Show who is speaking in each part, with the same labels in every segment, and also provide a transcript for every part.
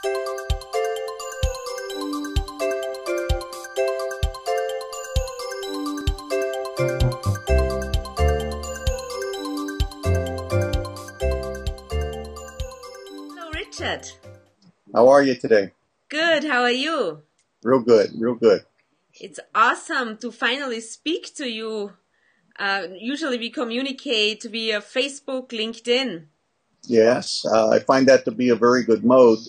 Speaker 1: Hello, Richard.
Speaker 2: How are you today?
Speaker 1: Good. How are you?
Speaker 2: Real good, real good.
Speaker 1: It's awesome to finally speak to you. Usually we communicate via Facebook, LinkedIn.
Speaker 2: Yes, I find that to be a very good mode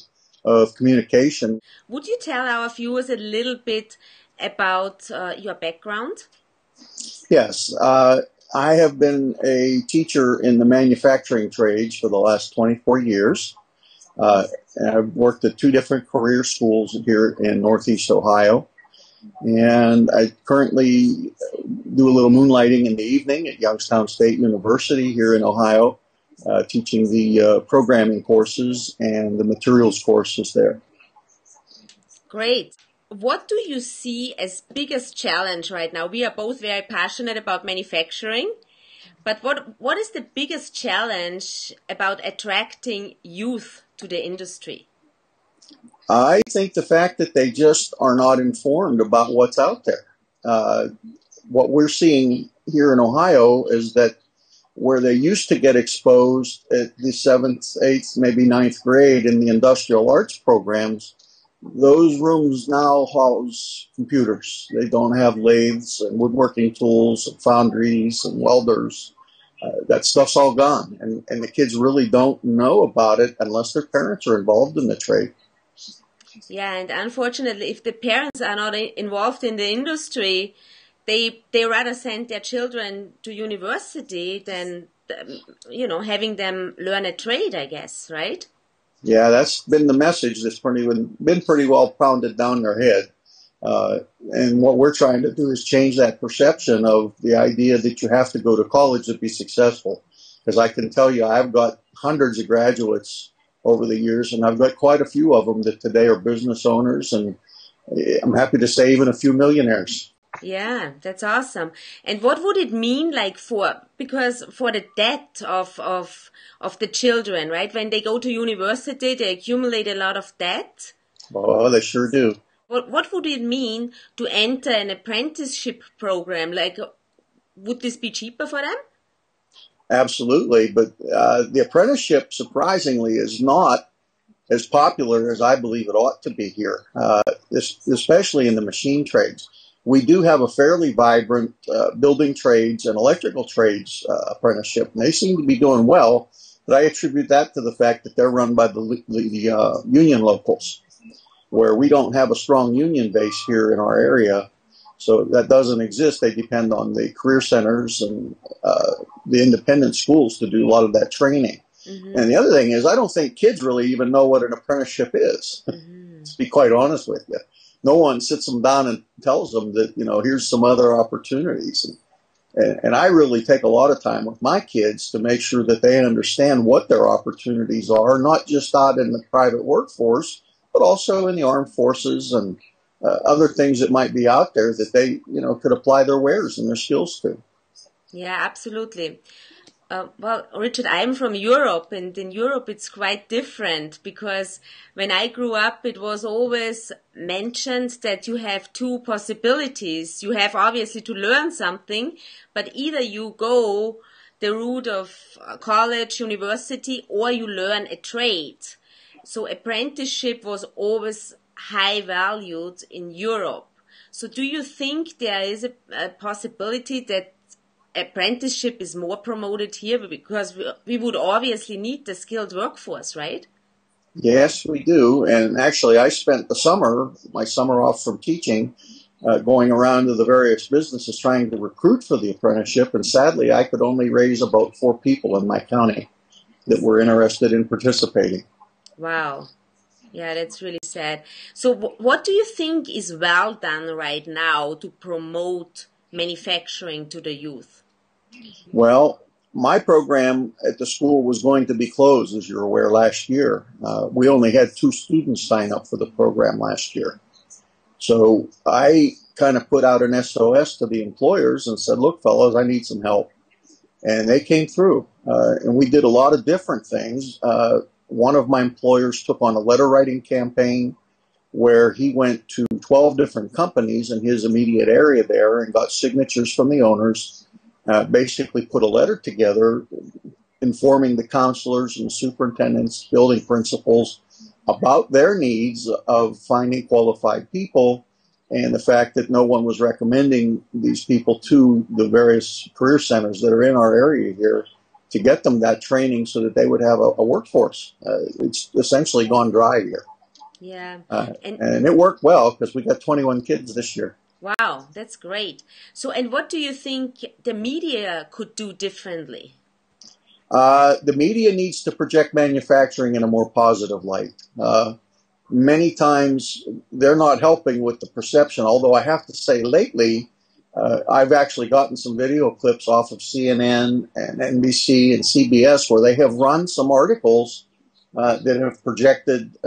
Speaker 2: of communication.
Speaker 1: Would you tell our viewers a little bit about your background?
Speaker 2: Yes, I have been a teacher in the manufacturing trades for the last 24 years. And I've worked at 2 different career schools here in Northeast Ohio. And I currently do a little moonlighting in the evening at Youngstown State University here in Ohio, teaching the programming courses and the materials courses there.
Speaker 1: Great. What do you see as biggest challenge right now? We are both very passionate about manufacturing, but what is the biggest challenge about attracting youth to the industry?
Speaker 2: I think the fact that they just are not informed about what's out there. What we're seeing here in Ohio is that where they used to get exposed at the 7th, 8th, maybe 9th grade in the industrial arts programs, those rooms now house computers. They don't have lathes and woodworking tools and foundries and welders. That stuff's all gone, and the kids really don't know about it unless their parents are involved in the trade.
Speaker 1: Yeah, and unfortunately, if the parents are not involved in the industry, they rather send their children to university than, having them learn a trade, I guess, right?
Speaker 2: Yeah, that's been the message that's been pretty well pounded down their head. And what we're trying to do is change that perception of the idea that you have to go to college to be successful. Because I can tell you, I've got hundreds of graduates over the years, and I've got quite a few of them that today are business owners, and I'm happy to say even a few millionaires.
Speaker 1: Yeah, that's awesome. And what would it mean because for the debt of the children, right? When they go to university, they accumulate a lot of debt.
Speaker 2: Oh, they sure do.
Speaker 1: What would it mean to enter an apprenticeship program? Would this be cheaper for them?
Speaker 2: Absolutely, but the apprenticeship, surprisingly, is not as popular as I believe it ought to be here, especially in the machine trades. We do have a fairly vibrant building trades and electrical trades apprenticeship, and they seem to be doing well, but I attribute that to the fact that they're run by the union locals, where we don't have a strong union base here in our area. So that doesn't exist. They depend on the career centers and the independent schools to do a lot of that training. Mm-hmm. And the other thing is, I don't think kids really even know what an apprenticeship is, to be quite honest with you. No one sits them down and tells them that, here's some other opportunities. And I really take a lot of time with my kids to make sure that they understand what their opportunities are, not just out in the private workforce, but also in the armed forces and other things that might be out there that they, could apply their wares and their skills to.
Speaker 1: Yeah, absolutely. Well, Richard, I'm from Europe, and in Europe it's quite different because when I grew up, it was always mentioned that you have 2 possibilities. You have obviously to learn something, but either you go the route of college, university, or you learn a trade. So apprenticeship was always high valued in Europe. So do you think there is a possibility that apprenticeship is more promoted here, because we would obviously need the skilled workforce, right?
Speaker 2: Yes, we do. And actually, I spent my summer off from teaching, going around to the various businesses trying to recruit for the apprenticeship. And sadly, I could only raise about 4 people in my county that were interested in participating.
Speaker 1: Wow. Yeah, that's really sad. So what do you think is well done right now to promote manufacturing to the youth?
Speaker 2: Well, my program at the school was going to be closed, as you're aware, last year. We only had 2 students sign up for the program last year. So I kind of put out an SOS to the employers and said, look, fellows, I need some help. And they came through. And we did a lot of different things. one of my employers took on a letter writing campaign where he went to 12 different companies in his immediate area there and got signatures from the owners, basically put a letter together informing the counselors and superintendents, building principals about their needs of finding qualified people and the fact that no one was recommending these people to the various career centers that are in our area here to get them that training so that they would have a workforce. It's essentially gone dry here.
Speaker 1: Yeah.
Speaker 2: And it worked well because we got 21 kids this year.
Speaker 1: Wow, that's great. So, and what do you think the media could do differently?
Speaker 2: The media needs to project manufacturing in a more positive light. Many times they're not helping with the perception, although I have to say lately, I've actually gotten some video clips off of CNN and NBC and CBS where they have run some articles that have projected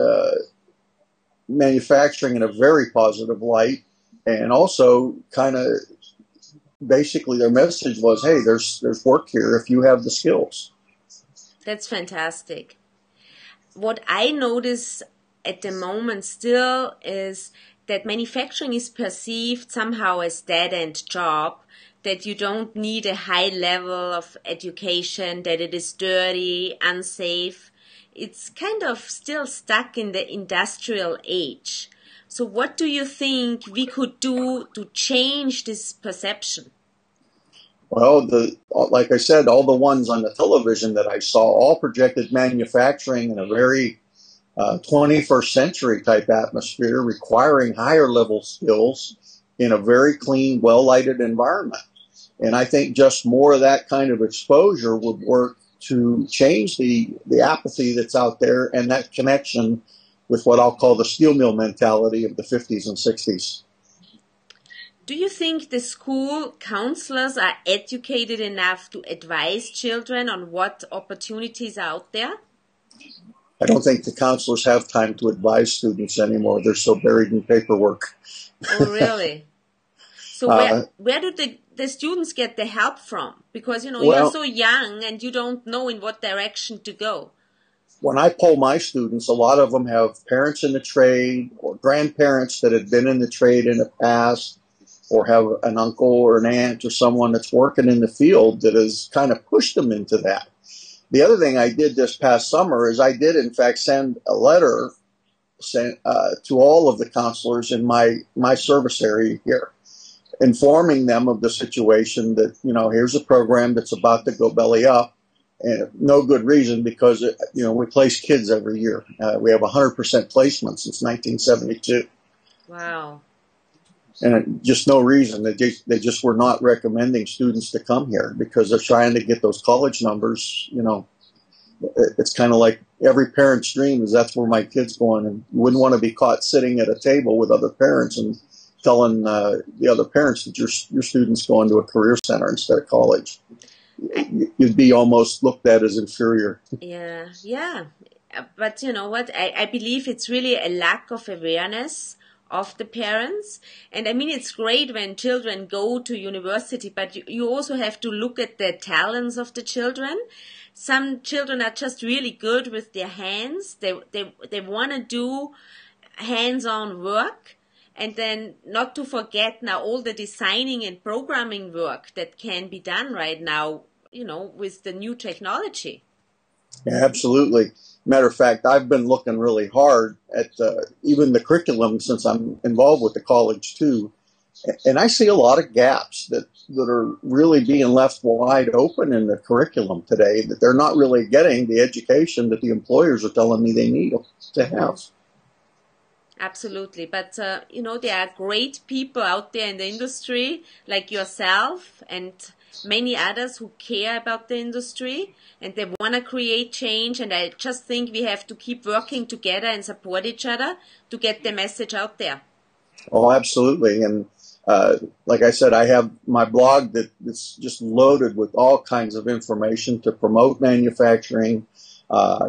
Speaker 2: manufacturing in a very positive light, and also kind of basically their message was, hey, there's work here if you have the skills.
Speaker 1: That's fantastic. What I notice at the moment still is that manufacturing is perceived somehow as dead-end job, that you don't need a high level of education, that it is dirty, unsafe. It's kind of still stuck in the industrial age. So what do you think we could do to change this perception?
Speaker 2: Well, like I said, all the ones on the television that I saw all projected manufacturing in a very 21st century type atmosphere, requiring higher level skills in a very clean, well-lighted environment. And I think just more of that kind of exposure would work to change the apathy that's out there and that connection with what I'll call the steel mill mentality of the 50s and 60s.
Speaker 1: Do you think the school counselors are educated enough to advise children on what opportunities are out there?
Speaker 2: I don't think the counselors have time to advise students anymore. They're so buried in paperwork.
Speaker 1: Oh, really? So where do the students get the help from? Because, you're so young and you don't know in what direction to go.
Speaker 2: When I poll my students, a lot of them have parents in the trade or grandparents that had been in the trade in the past, or have an uncle or an aunt or someone that's working in the field that has kind of pushed them into that. The other thing I did this past summer is I did, in fact, send a letter to all of the counselors in my service area here, informing them of the situation that, here's a program that's about to go belly up, and no good reason because, we place kids every year. We have 100% placement since 1972.
Speaker 1: Wow.
Speaker 2: And just no reason. They just were not recommending students to come here because they're trying to get those college numbers. It's kind of like every parent's dream is that's where my kid's going, and you wouldn't want to be caught sitting at a table with other parents and telling the other parents that your student's going to a career center instead of college. You'd be almost looked at as inferior.
Speaker 1: Yeah. But you know what? I believe it's really a lack of awareness of the parents. And I mean, it's great when children go to university, but you also have to look at the talents of the children. Some children are just really good with their hands. They want to do hands-on work. And then not to forget now all the designing and programming work that can be done right now, with the new technology.
Speaker 2: Yeah, absolutely. Matter of fact, I've been looking really hard at even the curriculum since I'm involved with the college too. And I see a lot of gaps that are really being left wide open in the curriculum today, that they're not really getting the education that the employers are telling me they need to have.
Speaker 1: Absolutely. But, there are great people out there in the industry like yourself and many others who care about the industry and they want to create change. And I just think we have to keep working together and support each other to get the message out there.
Speaker 2: Oh, absolutely. And like I said, I have my blog that's just loaded with all kinds of information to promote manufacturing.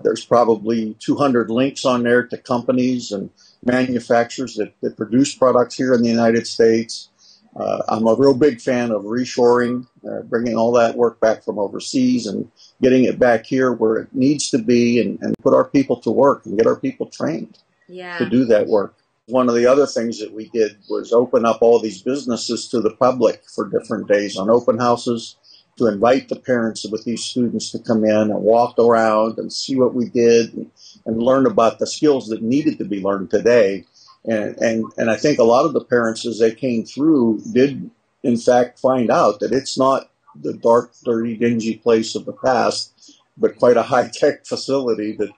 Speaker 2: There's probably 200 links on there to companies and manufacturers that produce products here in the United States. I'm a real big fan of reshoring, bringing all that work back from overseas and getting it back here where it needs to be, and put our people to work and get our people trained to
Speaker 1: Yeah.
Speaker 2: do that work. One of the other things that we did was open up all these businesses to the public for different days on open houses, to invite the parents with these students to come in and walk around and see what we did, and learn about the skills that needed to be learned today. And I think a lot of the parents, as they came through, did in fact find out that it's not the dark, dirty, dingy place of the past, but quite a high-tech facility that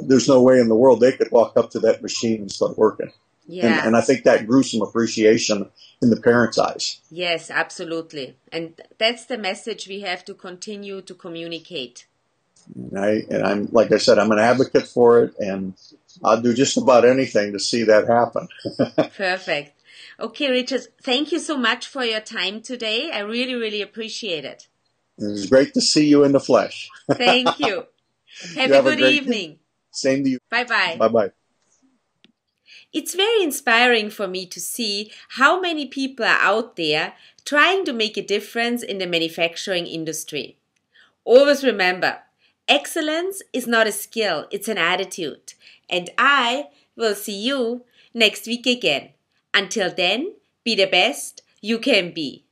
Speaker 2: there's no way in the world they could walk up to that machine and start working.
Speaker 1: Yeah.
Speaker 2: And I think that grew some appreciation in the parents' eyes.
Speaker 1: Yes, absolutely. And that's the message we have to continue to communicate.
Speaker 2: And I'm, like I said, I'm an advocate for it, and I'll do just about anything to see that happen.
Speaker 1: Perfect. Okay, Richard, thank you so much for your time today. I really, really appreciate it.
Speaker 2: It was great to see you in the flesh.
Speaker 1: Thank you. Have a good evening.
Speaker 2: Same to you.
Speaker 1: Bye-bye.
Speaker 2: Bye-bye.
Speaker 1: It's very inspiring for me to see how many people are out there trying to make a difference in the manufacturing industry. Always remember, excellence is not a skill, it's an attitude. And I will see you next week again. Until then, be the best you can be.